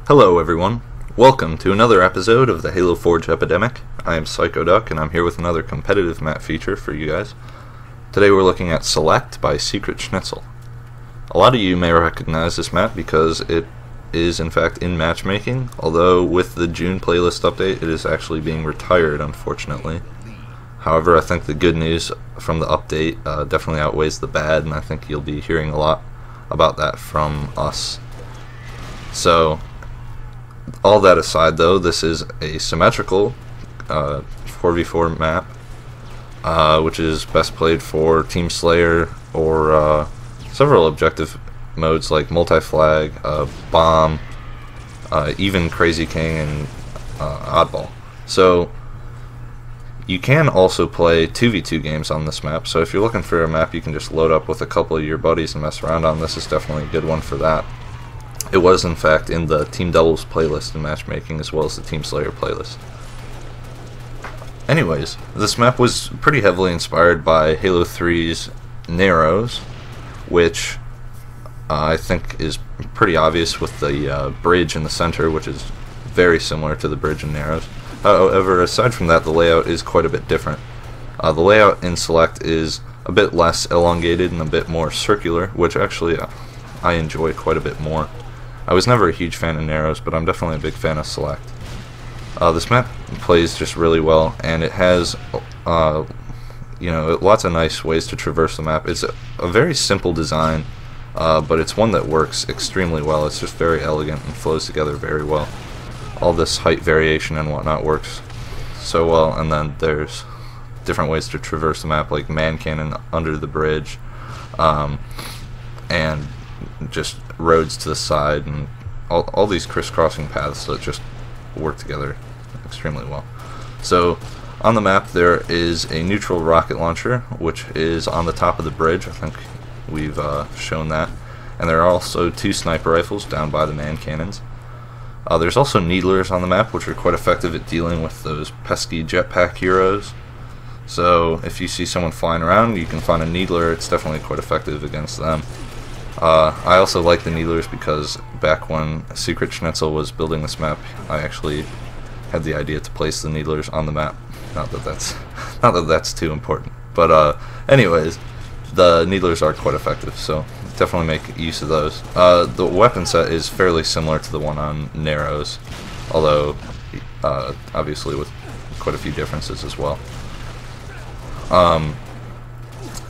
Hello everyone, welcome to another episode of the Halo Forge epidemic. I am PsychoDuck and I'm here with another competitive map feature for you guys. Today we're looking at Select by SecretSchnitzel. A lot of you may recognize this map because it is in fact in matchmaking, although with the June playlist update it is actually being retired, unfortunately. However, I think the good news from the update definitely outweighs the bad, and I think you'll be hearing a lot about that from us. So, all that aside though, this is a symmetrical 4v4 map, which is best played for Team Slayer or several objective modes like multi-flag, bomb, even Crazy King and Oddball. So you can also play 2v2 games on this map, so if you're looking for a map you can just load up with a couple of your buddies and mess around on, this is definitely a good one for that. It was in fact in the Team Doubles playlist in matchmaking as well as the Team Slayer playlist. Anyways, this map was pretty heavily inspired by Halo 3's Narrows, which I think is pretty obvious with the bridge in the center, which is very similar to the bridge in Narrows. However, aside from that, the layout is quite a bit different. The layout in Select is a bit less elongated and a bit more circular, which actually I enjoy quite a bit more. I was never a huge fan of Narrows, but I'm definitely a big fan of Select. This map plays just really well, and it has lots of nice ways to traverse the map. It's a very simple design, but it's one that works extremely well. It's just very elegant and flows together very well. All this height variation and whatnot works so well, and then there's different ways to traverse the map, like man cannon under the bridge, and just roads to the side, and all these crisscrossing paths that just work together extremely well. So on the map there is a neutral rocket launcher, which is on the top of the bridge. I think we've shown that. And there are also two sniper rifles down by the man cannons. There's also needlers on the map, which are quite effective at dealing with those pesky jetpack heroes. So if you see someone flying around, you can find a needler. It's definitely quite effective against them. I also like the needlers because back when SecretSchnitzel was building this map, I actually had the idea to place the needlers on the map. Not that that's too important, but anyways, the needlers are quite effective, so definitely make use of those. The weapon set is fairly similar to the one on Narrows, although obviously with quite a few differences as well.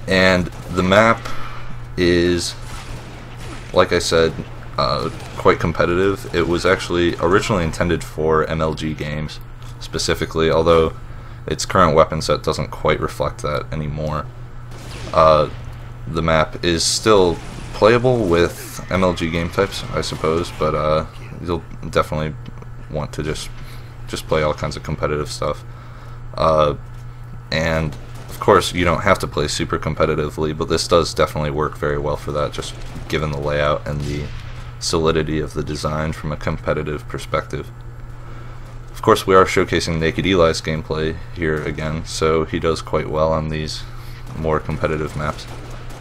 And the map is, like I said, quite competitive. It was actually originally intended for MLG games specifically, although its current weapon set doesn't quite reflect that anymore. The map is still playable with MLG game types, I suppose, but you'll definitely want to just play all kinds of competitive stuff. And of course, you don't have to play super competitively, but this does definitely work very well for that, just given the layout and the solidity of the design from a competitive perspective. Of course, we are showcasing Nak3d Eli's gameplay here again, so he does quite well on these more competitive maps,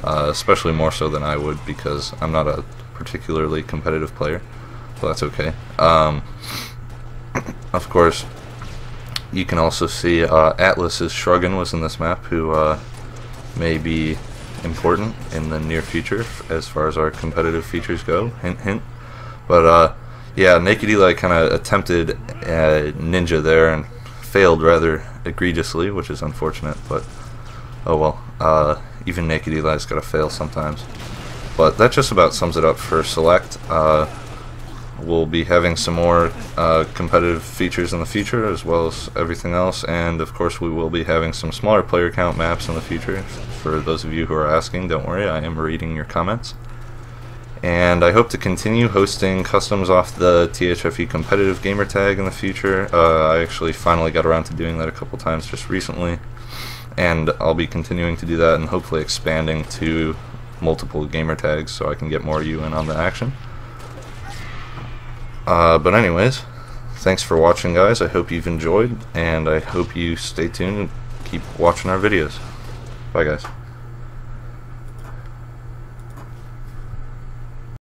especially more so than I would, because I'm not a particularly competitive player, but that's okay. Of course, you can also see Atlas's Shruggin was in this map, who may be important in the near future as far as our competitive features go. Hint, hint. But yeah, Nak3d Eli kind of attempted ninja there and failed rather egregiously, which is unfortunate. But oh well. Even Nak3d Eli's got to fail sometimes. But that just about sums it up for Select. We'll be having some more competitive features in the future, as well as everything else, and of course we will be having some smaller player count maps in the future. For those of you who are asking, don't worry, I am reading your comments. And I hope to continue hosting customs off the THFE competitive gamer tag in the future. I actually finally got around to doing that a couple times just recently, and I'll be continuing to do that and hopefully expanding to multiple gamer tags so I can get more of you in on the action. But anyways, thanks for watching, guys. I hope you've enjoyed, and I hope you stay tuned and keep watching our videos. Bye, guys.